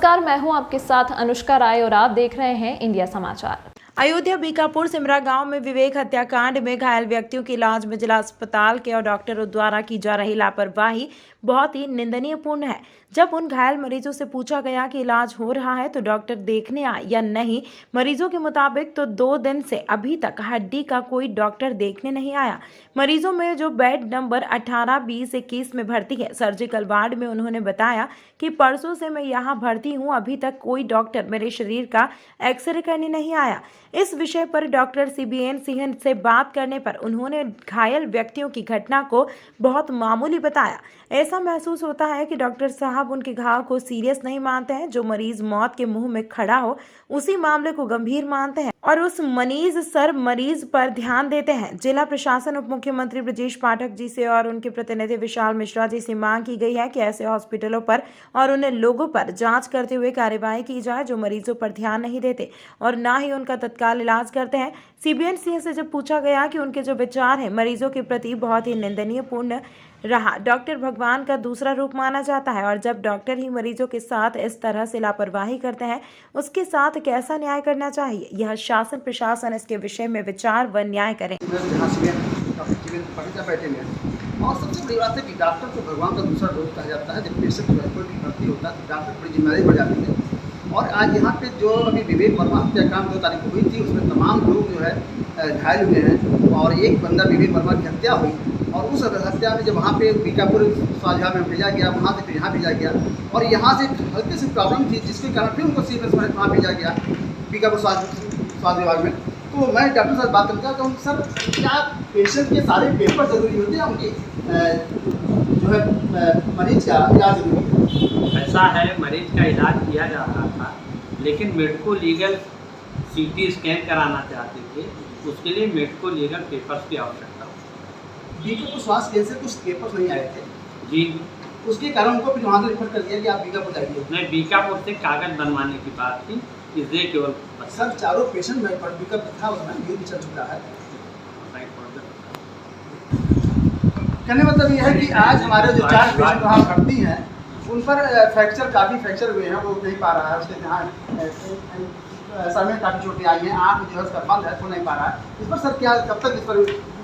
नमस्कार, मैं हूं आपके साथ अनुष्का राय और आप देख रहे हैं इंडिया समाचार। अयोध्या बीकापुर सिमरा गांव में विवेक हत्याकांड में घायल व्यक्तियों के इलाज में जिला अस्पताल के और डॉक्टरों द्वारा की जा रही लापरवाही बहुत ही निंदनीयपूर्ण है। जब उन घायल मरीजों से पूछा गया कि इलाज हो रहा है तो डॉक्टर देखने आए या नहीं, मरीजों के मुताबिक तो 2 दिन से अभी तक हड्डी का कोई डॉक्टर देखने नहीं आया। मरीजों में जो बेड नंबर 18, 20, 21 में भर्ती है सर्जिकल वार्ड में, उन्होंने बताया कि परसों से मैं यहाँ भर्ती हूँ, अभी तक कोई डॉक्टर मेरे शरीर का एक्सरे करने नहीं आया। इस विषय पर डॉक्टर सीबीएन सिंह से बात करने पर उन्होंने घायल व्यक्तियों की घटना को बहुत मामूली बताया। ऐसा महसूस होता है कि डॉक्टर साहब उनके घाव को सीरियस नहीं मानते हैं। जो मरीज मौत के मुंह में खड़ा हो उसी मामले को गंभीर मानते हैं और उस मरीज पर ध्यान देते हैं। जिला प्रशासन उप मुख्यमंत्री ब्रजेश पाठक जी से और उनके प्रतिनिधि विशाल मिश्रा जी से मांग की गई है कि ऐसे हॉस्पिटलों पर और उन लोगों पर जांच करते हुए कार्यवाही की जाए जो मरीजों पर ध्यान नहीं देते और ना ही उनका तत्काल इलाज करते हैं। सीबीएन सिंह से जब पूछा गया कि उनके जो विचार हैं मरीजों के प्रति बहुत ही निंदनीयपूर्ण रहा। डॉक्टर भगवान का दूसरा रूप माना जाता है और जब डॉक्टर ही मरीजों के साथ इस तरह से लापरवाही करते हैं, उसके साथ कैसा न्याय करना चाहिए? यह शासन प्रशासन इसके विषय में विचार व न्याय करें। और सबसे बड़ी बात है कि डॉक्टर को भगवान का दूसरा रूप कहा जाता है। जब पेशेंट जो है कोई भी भर्ती होता है तो डॉक्टर बड़ी जिम्मेदारी बढ़ जाती है। और आज यहाँ पे जो अभी विवेक वर्मा हत्याकांड 2 तारीख को हुई थी, उसमें तमाम लोग जो है घायल हुए हैं और एक बंदा विवेक वर्मा की हत्या हुई और उस हत्या में जब वहाँ पे बीकापुर साझा में भेजा गया, वहाँ से फिर यहाँ भेजा गया और यहाँ से हल्की सी प्रॉब्लम थी जिसके कारण फिर उनको सीरियस वहाँ भेजा गया बीकापुर स्वास्थ्य विभाग में। तो मैं डॉक्टर साहब बात करना चाहता हूँ, सर क्या पेशेंट के सारे पेपर जरूरी होते हैं, उनकी जो है मरीज का इलाज जरूरी है? ऐसा है, मरीज का इलाज किया जा रहा था लेकिन मेडिको लीगल सीटी स्कैन कराना चाहते थे, उसके लिए मेडिको लीगल पेपर्स की आवश्यकता होती। बीकापुर स्वास्थ्य केंद्र से कुछ पेपर्स नहीं आए थे जी, उसके कारण उनको फिर वहाँ से रिफर कर दिया कि आप बीकापुर जाइए। नहीं, बीकापुर से कागज बनवाने की बात थी, इसलिए केवल सर चारों पेशेंट में पर पिकअप था, उसमें ये भी चल चुका है। कहने मतलब ये है कि आज हमारे जो 4 पेशेंट वहाँ भर्ती हैं उन पर काफ़ी फ्रैक्चर हुए हैं, वो नहीं पा रहा है। उसके जहाँ सर में काफ़ी चोटें आई हैं, आँख जो है उसका बंद है तो नहीं पा रहा है। इस पर सर क्या कब तक इस पर?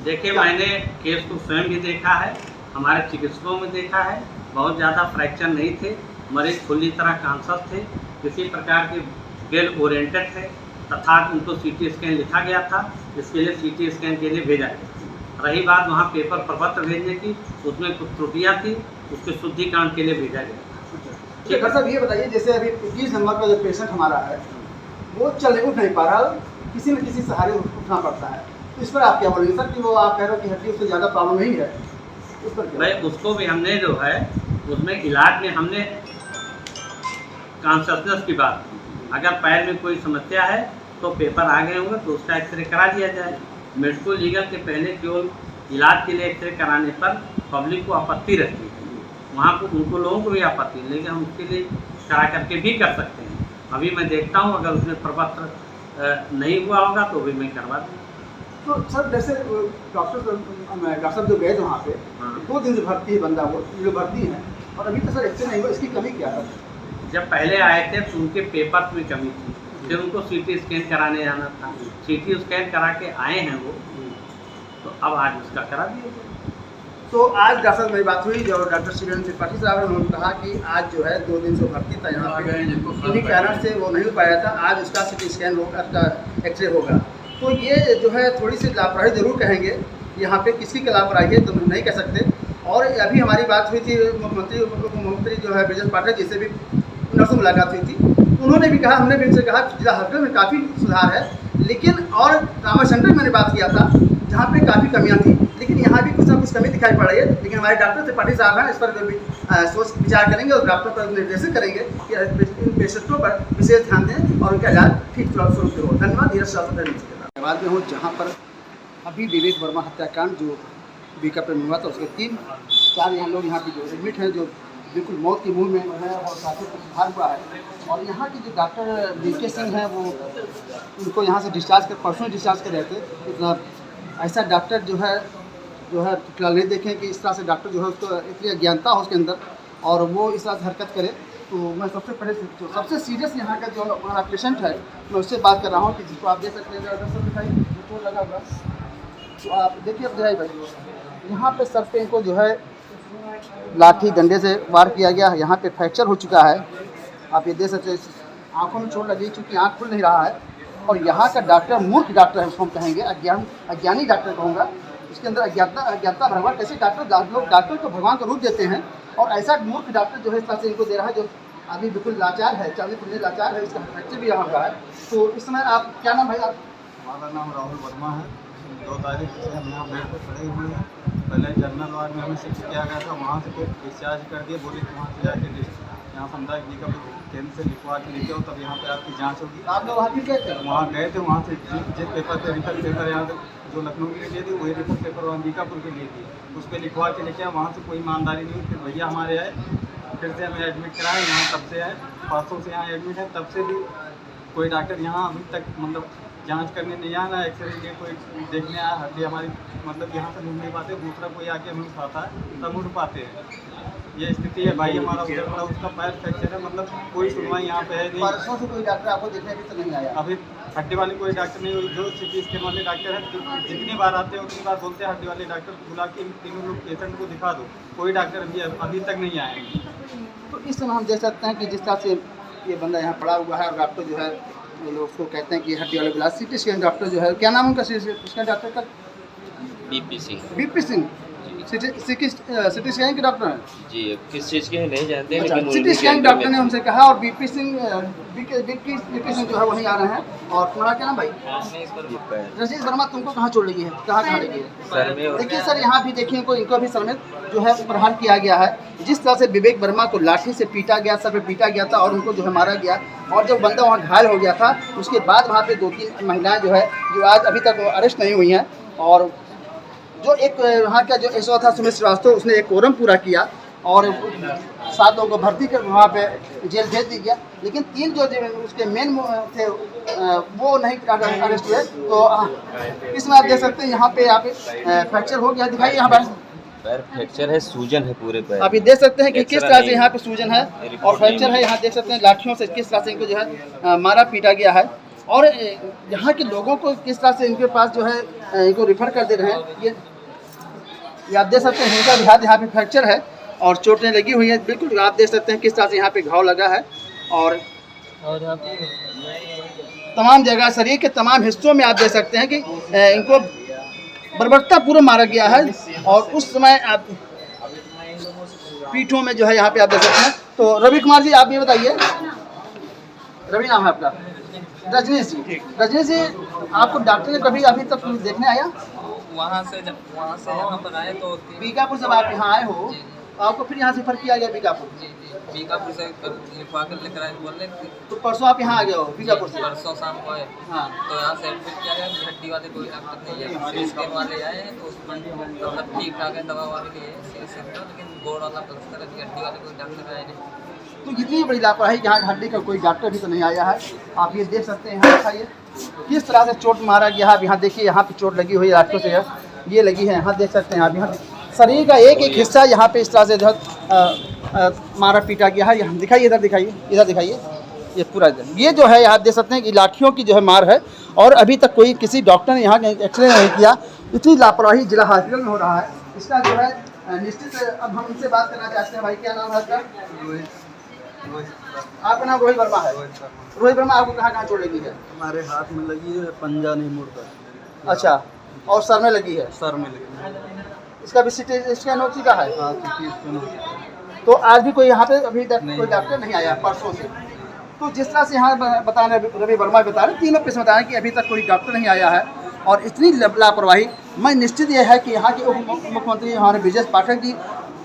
देखिए, मैंने केस को स्वयं भी देखा है, हमारे चिकित्सकों में देखा है, बहुत ज़्यादा फ्रैक्चर नहीं थे, मरीज पूरी तरह कॉन्शस थे, किसी प्रकार के वेल ओरिएंटेड थे तथा उनको सीटी स्कैन लिखा गया था, इसके लिए सीटी स्कैन के लिए भेजा गया। रही बात वहाँ पेपर प्रपत्र भेजने की, उसमें कुछ त्रुटियाँ थी, उसके शुद्धिकरण के लिए भेजा गया। ठीक है सर, ये बताइए जैसे अभी 21 नंबर का जो पेशेंट हमारा है वो उठ नहीं पा रहा, किसी न किसी सहारे उठना पड़ता है, तो इस पर आप क्या बोलेंगे सर? कि वो आप कह रहे हो कि हड्डी उससे ज़्यादा प्रॉब्लम नहीं है, उस पर क्या? भाई उसको भी हमने जो है उसमें इलाज में हमने कॉन्शसनेस की बात की, अगर पैर में कोई समस्या है तो पेपर आ गए होंगे तो उसका एक्सरे करा दिया जाए। मेडिको लीगल के पहले केवल इलाज के लिए एक्सरे कराने पर पब्लिक को आपत्ति रहती है, वहाँ को उनको लोगों को भी आपत्ति है, लेकिन हम उसके लिए करा करके भी कर सकते हैं। अभी मैं देखता हूँ अगर उसमें प्रपत्र नहीं हुआ होगा तो भी मैं करवा दूँ। तो सर जैसे डॉक्टर साहब जो गए थे वहाँ पे, 2 दिन से भर्ती है बंदा, वो जो भर्ती है और अभी तो सर एक्सरे नहीं हुआ, इसकी कमी क्या है? जब पहले आए थे तो उनके पेपर्स में कमी थी, फिर उनको सीटी स्कैन कराने जाना था, सीटी स्कैन करा के आए हैं वो, तो अब आज उसका करा दिया गया। तो आज डॉक्टर साहब मेरी बात हुई जो डॉक्टर सीबीएन त्रिपाठी साहब ने, उन्होंने कहा कि आज जो है 2 दिन से भर्ती था यहाँ पे, इन्हीं कारण से वो नहीं हो पाया था, आज उसका सीटी स्कैन होगा, उसका एक्सरे होगा। तो ये जो है थोड़ी सी लापरवाही जरूर कहेंगे, यहाँ पे किसकी लापरवाही है तो नहीं कह सकते। और अभी हमारी बात हुई थी मुख्यमंत्री जो है ब्रजेश पाठक जी से भी नर्सों मुलाकात हुई थी, उन्होंने भी कहा, हमने भी उनसे कहा जिला हॉस्पिटल में काफ़ी सुधार है, लेकिन और ट्रामा सेंटर में मैंने बात किया था जहाँ पे काफ़ी कमियां थी, लेकिन यहाँ भी कुछ ना कुछ कमी दिखाई पड़ रही है। लेकिन हमारे डॉक्टर त्रिपाठी साहब हैं, इस पर भी सोच विचार करेंगे और डॉक्टर पर निर्देशित करेंगे कि इन पेशेंटों पर विशेष ध्यान दें और उनका इलाज ठीक स्वरूप से हो। धन्यवाद। धन्यवाद में हूँ जहाँ पर अभी विवेक वर्मा हत्याकांड जो बीकापुर में हुआ था उसके 3-4 यहाँ लोग यहाँ पे जो एडमिट हैं, जो बिल्कुल मौत के मुंह में है और काफ़ी सुधार हुआ है। और यहाँ के जो डॉक्टर बीके सिंह हैं वो उनको यहाँ से परसों डिस्चार्ज कर रहे थे। तो ऐसा डॉक्टर जो है फिलहाल नहीं देखें कि इस तरह से डॉक्टर जो है उसको इतनी अज्ञानता हो उसके अंदर और वो इस तरह से हरकत करे, तो मैं सबसे सीरियस यहाँ का जो हमारा पेशेंट है मैं उससे बात कर रहा हूँ कि जिसको आप देख सकते हैं डॉक्टर साहब दिखाई रिपोर्ट लगा हुआ। तो आप देखिए अब जय भाई यहाँ पे सर पे इनको जो है लाठी डंडे से वार किया गया है। यहाँ पे फ्रैक्चर हो चुका है, आप ये देख सकते हैं। आँखों में चोट लगी चूँकि आँख खुल नहीं रहा है। और यहाँ का डॉक्टर मूर्ख डॉक्टर है, उसको हम कहेंगे अज्ञानी डॉक्टर कहूँगा। इसके अंदर अज्ञानता भगवान कैसे लोग डॉक्टर को भगवान का रूप देते हैं और ऐसा मूर्ख डॉक्टर जो है इस तरह से इनको दे रहा है जो आदमी बिल्कुल लाचार है, 40% लाचार है। इसका फ्रैक्चर भी यहाँ का है। तो इस समय आप क्या नाम है आप? हमारा नाम राहुल वर्मा है। 2 तारीख से हम यहाँ बेड पर खड़े हुए हैं। पहले जनरल वार्ड में हमें शिफ्ट किया गया था, वहाँ से फिर डिस्चार्ज कर दिए, बोले कि वहाँ से जाके यहाँ सामुदायिक निगम केंद्र से लिखवा के लेके आओ, तब यहाँ पे आपकी जांच होगी। आप लोग वहाँ फिर गए थे? वहाँ गए थे, वहाँ से जिस पेपर थे रिफर पेपर यहाँ से जो लखनऊ के लिए थे वही रिफर पेपर वहाँ अंबिकापुर के लिए दिए, उस पर लिखवा के लेके आए। वहाँ से कोई ईमानदारी नहीं हुई। फिर भैया हमारे आए, फिर से हमें एडमिट कराए यहाँ, तब से आए, परसों से यहाँ एडमिट है। तब से भी कोई डॉक्टर यहाँ अभी तक मतलब जांच करने नहीं आया, ना एक्सरे लिए कोई देखने आया। हड्डी हमारी मतलब यहाँ से मुड़ नहीं पाते, दूसरा कोई आके हमें उठाता है तब मुड़ पाते हैं। ये स्थिति है। भाई हमारा उधर पड़ा, उसका पैर फ्रैक्चर है, मतलब कोई सुनवाई यहाँ पे है नहीं। परसों से कोई डॉक्टर आपको देखने भी तो नहीं आया? अभी हड्डी वाले कोई डॉक्टर नहीं हुई। जो सिटी स्कैन वाले डॉक्टर हैं जितनी बार आते हैं उतनी बार बोलते हैं हड्डी वाले डॉक्टर बुला के तीनों लोग पेशेंट को दिखा दो, कोई डॉक्टर अभी तक नहीं आए। तो इस समय हम देख सकते हैं कि जिस तरह से ये बंदा यहाँ पड़ा हुआ है और डॉक्टर जो है वो लोग उसको कहते हैं कि हड्डी वाले बुला। सिटी स्कैन डॉक्टर जो है, क्या नाम है उनका स्कैन डॉक्टर का? बीपी सिंह। सिटी स्कैन के डॉक्टर हैं जी। किस चीज़ के नहीं जानते, अच्छा, लेकिन सिटी स्कैन डॉक्टर ने हमसे कहा। और बीपी सिंह जो है वहीं आ रहे हैं। और तुम्हारा क्या नाम भाई? रजीश वर्मा। तुमको कहाँ चोट लगी है, कहाँ लगी है? सर में। देखिए सर, यहाँ भी देखिए इनको भी सर में जो है प्रहार किया गया है। जिस तरह से विवेक वर्मा को लाठी से पीटा गया, सर पे पीटा गया था और उनको जो है मारा गया। और जब बंदा वहाँ घायल हो गया था उसके बाद वहाँ पे 2-3 महिलाएं जो है जो आज अभी तक अरेस्ट नहीं हुई हैं। और जो एक वहाँ का जो एसओ था सुमित श्रीवास्तव, उसने एक कोरम पूरा किया और 7 लोगों को भर्ती कर वहाँ पे जेल भेज दी गया। लेकिन 3 जो उसके मेन थे वो नहीं अरेस्ट हुए। तो इसमें आप देख सकते हैं यहाँ पे फ्रैक्चर हो गया। दिखाइए यहाँ पर पैर फ्रैक्चर है, सूजन है पूरे पैर। आप ये देख सकते हैं कि किस तरह से यहाँ पे सूजन है और फ्रैक्चर है। यहाँ देख सकते हैं लाठियों से किस तरह से इनको जो है मारा पीटा गया है। और यहाँ के लोगों को किस तरह से इनके पास जो है इनको रिफर कर दे रहे हैं। ये आप देख सकते हैं इनका भी हाथ यहाँ पे फ्रैक्चर है और चोटें लगी हुई है। बिल्कुल आप देख सकते हैं किस तरह से यहाँ पे घाव लगा है। और तमाम जगह शरीर के तमाम हिस्सों में आप देख सकते हैं कि इनको बर्बरता पूरा मारा गया है। और उस समय आप पीठों में जो है यहाँ पे आप देख सकते हैं। तो रवि कुमार जी, आप ये बताइए, रवि नाम है आपका? रजनीश जी। रजनीश जी, आपको डॉक्टर ने कभी अभी तक देखने आया? वहाँ से यहाँ पर आए तो बीकापुर से आप यहाँ आए हो, आपको फिर यहाँ से रेफर किया गया बीकापुर? जी बीकापुर से लिखवा कर लेकर आए, बोले तो परसों आप यहाँ आ गए हो बीकापुर से? परसों शाम को आए। हाँ। तो यहाँ से एडमिट किया गया। हड्डी वाले कोई डॉक्टर नहीं है, सिटी स्कैन वाले आए हैं तो उसमें मतलब ठीक ठाक है, दवा वाले लिए लेकिन बोर्ड वाला प्लस्तर है, हड्डी वाले कोई डॉक्टर आए नहीं। तो इतनी बड़ी लापरवाही, यहाँ हड्डी का कोई डॉक्टर भी तो नहीं आया है। आप ये देख सकते हैं, यहाँ दिखाइए किस तरह से चोट मारा गया है। यहाँ देखिए, यहाँ पे चोट लगी हुई है लाठों से, ये लगी है। यहाँ देख सकते हैं आप, यहाँ शरीर का एक हिस्सा यहाँ पे इस तरह से जो है मारा पीटा गया है। यहाँ दिखाइए, इधर दिखाइए, ये पूरा ये जो है यहाँ देख सकते हैं कि लाठियों की जो है मार है। और अभी तक कोई किसी डॉक्टर ने यहाँ एक्सरे नहीं किया। इतनी लापरवाही जिला हॉस्पिटल में हो रहा है। इसका जो है निश्चित। अब हम इनसे बात करना चाहते हैं। भाई क्या नाम है आपका? आपका नाम रोहित वर्मा है। रोहित वर्मा, आपको कहाँ चोट लगी है? हमारे हाथ में लगी है, पंजा नहीं मुड़ता। अच्छा, और सर में लगी है? सर में लगी है। इसका भी सिटी स्कैन हो चुका है? हाँ, सिटी स्कैन। तो आज भी कोई यहाँ पे अभी तक कोई डॉक्टर नहीं आया परसों से। तो जिस तरह से यहाँ बता रहे रवि वर्मा बता रहे, तीनों पेश बता रहे कि अभी तक कोई डॉक्टर नहीं आया है। और इतनी लापरवाही, मैं निश्चित ये है कि यहाँ के उप मुख्यमंत्री हमारे ब्रजेश पाठक जी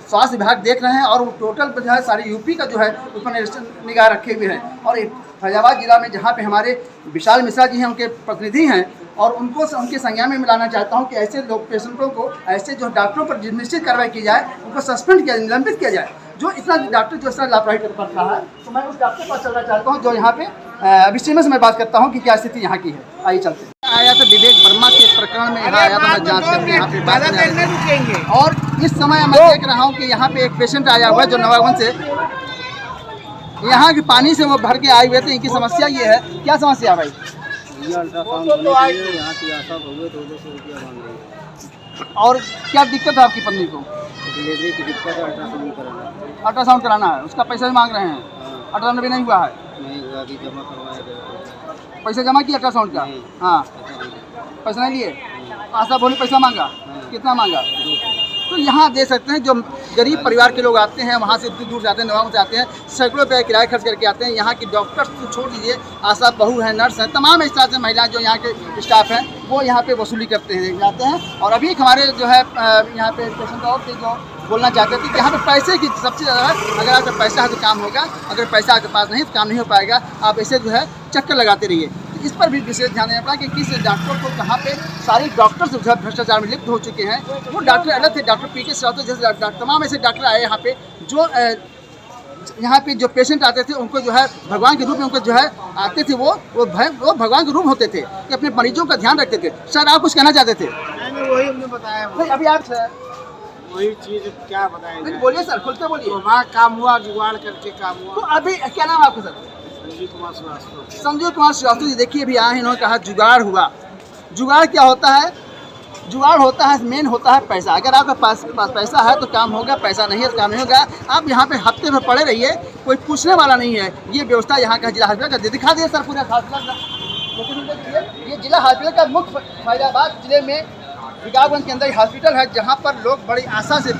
स्वास्थ्य विभाग देख रहे हैं और वो टोटल जो है सारी यूपी का जो है उस पर निगाह रखे हुए हैं। और फैजाबाद जिला में जहाँ पे हमारे विशाल मिश्रा जी हैं, उनके प्रतिनिधि हैं, और उनको उनके संज्ञान में मिलाना चाहता हूँ कि ऐसे लोग पेशेंटों को, ऐसे जो डॉक्टरों पर निश्चित कार्रवाई की जाए, उनको सस्पेंड किया, निलंबित किया जाए। जो इतना डॉक्टर जो इस तरह लापरवाही कर रहा है, तो मैं उस डॉक्टर पर चलना चाहता हूँ जो यहाँ पे अभी से मैं बात करता हूँ कि क्या स्थिति यहाँ की है। आइए चलते हैं। आया था विवेक वर्मा के प्रकरण में, यहाँ आया था मैं जांच करके यहाँ पे बात करने। और इस समय मैं देख रहा हूँ कि यहाँ पे एक पेशेंट आया हुआ है जो नवागंज से। यहाँ के पानी से वो भर के आए हुए थे। इनकी समस्या ये है, क्या समस्या है भाई? ये अल्ट्रासाउंड होने के लिए यहाँ की आशा बहुए 200 रुपया मांग रही है। और क्या दिक्कत है आपकी पत्नी को? डिलीवरी की दिक्कत है, अल्ट्रासाउंड कराना। अल्ट्रासाउंड कराना है, उसका पैसा भी मांग रहे हैं। हाँ, अल्ट्रासाउंड भी नहीं हुआ है, नहीं हुआ, अभी जमा करवाया गया। पैसा जमा किया अल्ट्रासाउंड का? नहीं। हाँ, पता नहीं। पैसा नहीं लिए। आशा बोली पैसा मांगा, कितना मांगा? तो यहाँ देख सकते हैं जो गरीब परिवार के लोग आते हैं, वहाँ से इतनी दूर जाते हैं, नवाब से आते हैं, सैकड़ों रुपये किराया खर्च करके आते हैं। यहाँ की डॉक्टर्स तो छोड़ दीजिए, आशा बहू हैं, नर्स हैं, तमाम इस तरह से महिलाएं जो यहाँ के स्टाफ हैं वो यहाँ पे वसूली करते हैं, जाते हैं। और अभी हमारे जो है यहाँ पे पेशेंट और थे जो बोलना चाहते थे कि यहाँ पे पैसे की सबसे ज़्यादा है, अगर आपका पैसा है तो काम होगा, अगर पैसा आपके पास नहीं तो काम नहीं हो पाएगा। आप ऐसे जो है चक्कर लगाते रहिए। इस पर भी विशेष ध्यान देना पड़ा कि किस डॉक्टर को कहाँ पे सारे डॉक्टर्स जो है भ्रष्टाचार में लिप्त हो चुके हैं। वो डॉक्टर अलग थे, डॉक्टर पी के श्रीवास्तव जैसे तमाम ऐसे डॉक्टर आए यहाँ पे जो यहाँ पे जो पेशेंट आते थे उनको जो है भगवान के रूप में उनको जो है आते थे, वो भगवान के रूप होते थे कि अपने मरीजों का ध्यान रखते थे। सर आप कुछ कहना चाहते थे? वही हमने बताया। अभी आप वही चीज़ क्या बताएंगे? बोलिए सर, खुल के बोलिए। वहाँ काम हुआ, जुगाड़ करके काम हुआ। तो अभी क्या नाम है आपका सर? संजीव कुमार श्रीवास्तव। संजीव कुमार श्रीवास्तव जी, देखिए अभी आए, इन्होंने कहा जुगाड़ हुआ। जुगाड़ क्या होता है? जुगाड़ होता है, मेन होता है पैसा। अगर आपके पास पैसा है तो काम होगा, पैसा नहीं है तो काम नहीं होगा। आप यहाँ पे हफ्ते में पड़े रहिए, कोई पूछने वाला नहीं है। ये व्यवस्था यहाँ का जिला हॉस्पिटल का दिखा दिए सर, पूरा हॉस्पिटल का। ये जिला हॉस्पिटल का मुख्य फैजाबाद जिले में विकासगंज के अंदर ही हॉस्पिटल है, जहाँ पर लोग बड़ी आशा से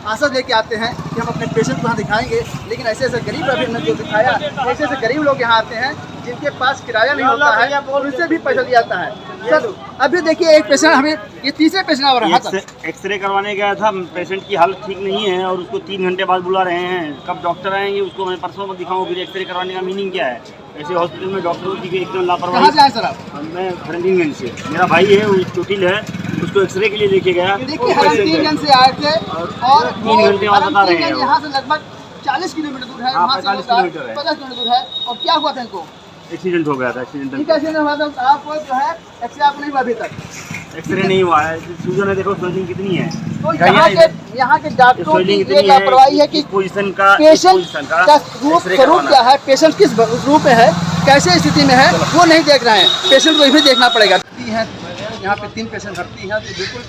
आशा लेके आते हैं कि हम अपने पेशेंट को यहाँ दिखाएंगे। लेकिन ऐसे ऐसे गरीब, अभी हमने जो दिखाया, ऐसे ऐसे गरीब लोग यहाँ आते हैं जिनके पास किराया नहीं होता है, उनसे भी पैसा दिया जाता है। सर अभी देखिए एक पेशेंट, हमें ये तीसरे पेशेंट आ रहा है। एक्सरे करवाने गया था, पेशेंट की हालत ठीक नहीं है और उसको 3 घंटे बाद बुला रहे हैं। कब डॉक्टर आएंगे उसको मैं परसों में दिखाऊँ। फिर एक्सरे करवाने का मीनिंग क्या है? ऐसे हॉस्पिटल में डॉक्टरों की एकदम लापरवाही। कहाँ से आए सर आप? मैं हरंदीगंज से, मेरा भाई है वो चोटिल है, उसको एक्सरे के लिए लेके गया। देखिए हरंदीगंज से आए थे और 3 घंटे बाद बता रहे हैं। यहाँ से लगभग 40 किलोमीटर दूर है, 45 किलोमीटर है, 50 किलोमीटर दूर है। और क्या हुआ था इनको? एक्सीडेंट हो गया था। एक्सीडेंट हुआ था आपको जो है, एक्सरे आपको नहीं हुआ अभी तक? एक्सरे नहीं हुआ है। सूजन है, देखो स्वेलिंग कितनी है। तो यहाँ के डॉक्टरों की ये लापरवाही है कि पोजीशन का स्वरूप क्या है, पेशेंट किस रूप में है, कैसे स्थिति में है, वो नहीं देख रहे हैं। पेशेंट को भी देखना पड़ेगा। यहाँ पे 3 पेशेंट भर्ती हैं, तो बिल्कुल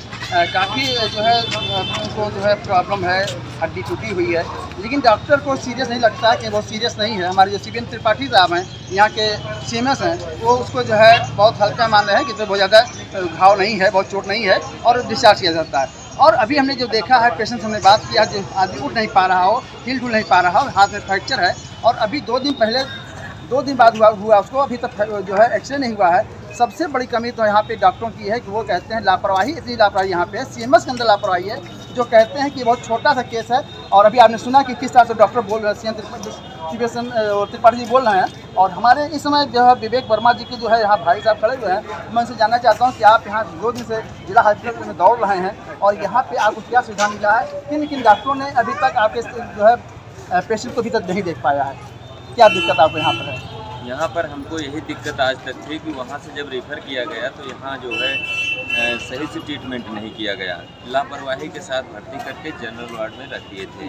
काफ़ी जो है उनको जो है प्रॉब्लम है, हड्डी टूटी हुई है। लेकिन डॉक्टर को सीरियस नहीं लगता कि वो सीरियस नहीं है। हमारे जो CBN त्रिपाठी साहब हैं, यहाँ के CMS हैं, वो उसको जो है बहुत हल्का मान रहे हैं कि तो बहुत ज़्यादा घाव नहीं है, बहुत चोट नहीं है और डिस्चार्ज किया जाता है। और अभी हमने जो देखा है, पेशेंट हमने बात किया, जो आदमी उठ नहीं पा रहा हो, हिल डुल नहीं पा रहा हो, हाथ में फ्रैक्चर है और अभी 2 दिन बाद हुआ उसको, अभी तक जो है एक्सरे नहीं हुआ है। सबसे बड़ी कमी तो यहाँ पे डॉक्टरों की है कि वो कहते हैं लापरवाही, इतनी लापरवाही यहाँ पे है, CMS के अंदर लापरवाही है, जो कहते हैं कि बहुत छोटा सा केस है। और अभी आपने सुना कि किस तरह से डॉक्टर बोल रहे हैं, त्रिपाठी जी बोल रहे हैं। और हमारे इस समय जो है विवेक वर्मा जी के जो है यहाँ भाई साहब खड़े हुए हैं, मैं उनसे जानना चाहता हूँ कि आप यहाँ 2 दिन से जिला हॉस्पिटल में दौड़ रहे हैं और यहाँ पे आपको क्या सुविधा मिला है? किन डॉक्टरों ने अभी तक आपके जो है पेशेंट को अभी तक नहीं देख पाया है? क्या दिक्कत आपको यहाँ पर है? यहाँ पर हमको यही दिक्कत आज तक थी कि वहाँ से जब रेफ़र किया गया तो यहाँ जो है सही से ट्रीटमेंट नहीं किया गया। लापरवाही के साथ भर्ती करके जनरल वार्ड में रख दिए थे।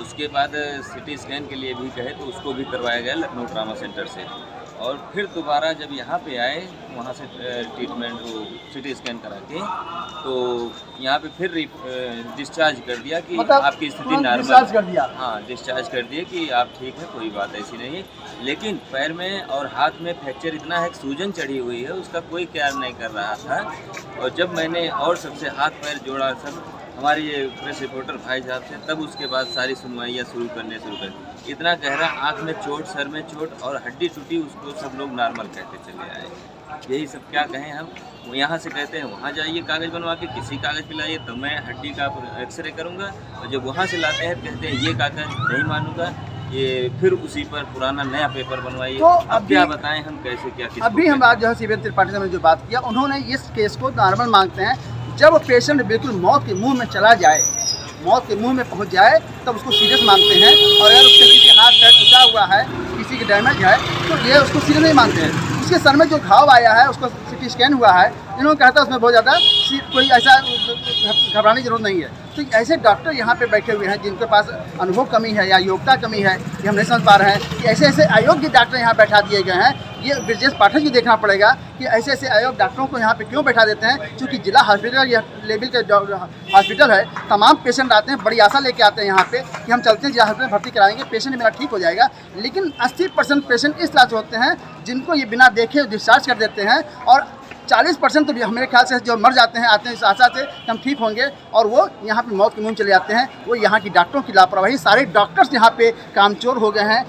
उसके बाद CT स्कैन के लिए भी कहे तो उसको भी करवाया गया लखनऊ ट्रामा सेंटर से। और फिर दोबारा जब यहाँ पे आए, वहाँ से ट्रीटमेंट वो CT स्कैन करा के तो यहाँ पे फिर डिस्चार्ज कर दिया कि मतलब आपकी स्थिति नॉर्मल। डिस्चार्ज कर दिया? हाँ, डिस्चार्ज कर दिए कि आप ठीक है, कोई बात ऐसी नहीं है। लेकिन पैर में और हाथ में फ्रैक्चर इतना है कि सूजन चढ़ी हुई है, उसका कोई केयर नहीं कर रहा था। और जब मैंने और सबसे हाथ पैर जोड़ा, सब हमारे ये प्रेस रिपोर्टर भाई साहब से, तब उसके बाद सारी सुनवाइयाँ शुरू कर इतना गहरा आँख में चोट, सर में चोट और हड्डी टूटी, उसको सब लोग नॉर्मल कहते चले आए। यही सब क्या कहें हम। यहाँ से कहते हैं वहाँ जाइए कागज़ बनवा के, किसी कागज़ पे लाइए तो मैं हड्डी का एक्सरे करूँगा, और जब वहाँ से लाते हैं कहते हैं ये कागज़ नहीं मानूंगा, ये फिर उसी पर पुराना नया पेपर बनवाइए। तो अब क्या बताएं हम, कैसे क्या अभी हम आज जो है CBN त्रिपाठी से जो बात किया, उन्होंने इस केस को नॉर्मल मांगते हैं। जब पेशेंट बिल्कुल मौत के मुंह में चला जाए, मौत के मुंह में पहुंच जाए, तब उसको सीरियस मानते हैं। और अगर उसके किसी हाथ पैर टूटा हुआ है, किसी की डैमेज है, तो ये उसको सीरियस नहीं मानते हैं। उसके सर में जो घाव आया है, उसको CT स्कैन हुआ है, इन्होंने कहा था उसमें बहुत ज़्यादा कोई ऐसा घबराने की जरूरत नहीं है। तो ऐसे डॉक्टर यहाँ पे बैठे हुए हैं जिनके पास अनुभव कमी है या योग्यता कमी है, ये हम नहीं समझ पा रहे हैं कि ऐसे ऐसे अयोग्य डॉक्टर यहाँ बैठा दिए गए हैं। ये ब्रजेश पाठक जी देखना पड़ेगा कि ऐसे ऐसे अयोग्य डॉक्टरों को यहाँ पे क्यों बैठा देते हैं। क्योंकि जिला हॉस्पिटल या लेवल का हॉस्पिटल है, तमाम पेशेंट आते हैं, बड़ी आशा लेके आते हैं यहाँ पे कि हम चलते हैं जिला हॉस्पिटल भर्ती कराएंगे, पेशेंट मेरा ठीक हो जाएगा। लेकिन 80% पेशेंट इस तरह से होते हैं जिनको ये बिना देखे डिस्चार्ज कर देते हैं, और 40% तो मेरे ख्याल से जो मर जाते हैं आते हैं इस आशा से कि हम ठीक होंगे, और वो यहाँ पे मौत के मुंह में चले जाते हैं। वो यहाँ की डॉक्टरों की लापरवाही, सारे डॉक्टर्स यहाँ पे कामचोर हो गए हैं,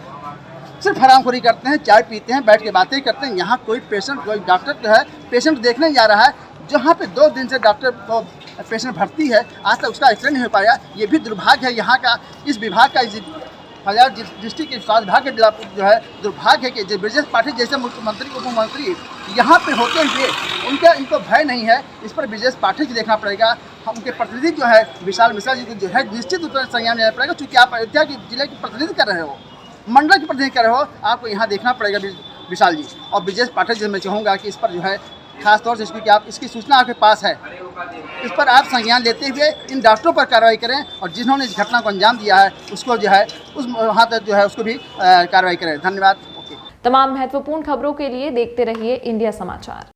सिर्फ हरामखोरी करते हैं, चाय पीते हैं, बैठ के बातें करते हैं। यहाँ कोई पेशेंट, कोई डॉक्टर जो है पेशेंट देखने जा रहा है, जहाँ पे 2 दिन से डॉक्टर को पेशेंट भर्ती है, आज तक उसका एक्सरे नहीं हो पाया। ये भी दुर्भाग्य है यहाँ का, इस विभाग का, हजार डिस्ट्रिक्ट के स्वास्थ्य विभाग के जो है दुर्भाग्य है कि ब्रजेश पाठक जैसे मुख्यमंत्री उप मुख्यमंत्री यहाँ पे होते हुए इनको भय नहीं है। इस पर ब्रजेश पाठक जी देखना पड़ेगा। हम उनके प्रतिनिधि जो है विशाल मिश्रा जी को जो है निश्चित रूप से संज्ञान लेना पड़ेगा। क्योंकि आप अयोध्या के जिले के प्रतिनिधि कर रहे हो, मंडल के प्रतिनिधि कर रहे हो, आपको यहाँ देखना पड़ेगा विशाल जी। और ब्रजेश पाठक जी मैं चाहूँगा कि इस पर जो है खास तौर से कि आप इसकी सूचना आपके पास है, इस पर आप संज्ञान लेते हुए इन डॉक्टरों पर कार्रवाई करें, और जिन्होंने इस घटना को अंजाम दिया है उसको जो है उस वहाँ तक जो है उसको भी कार्रवाई करें। धन्यवाद। तमाम महत्वपूर्ण खबरों के लिए देखते रहिए इंडिया समाचार।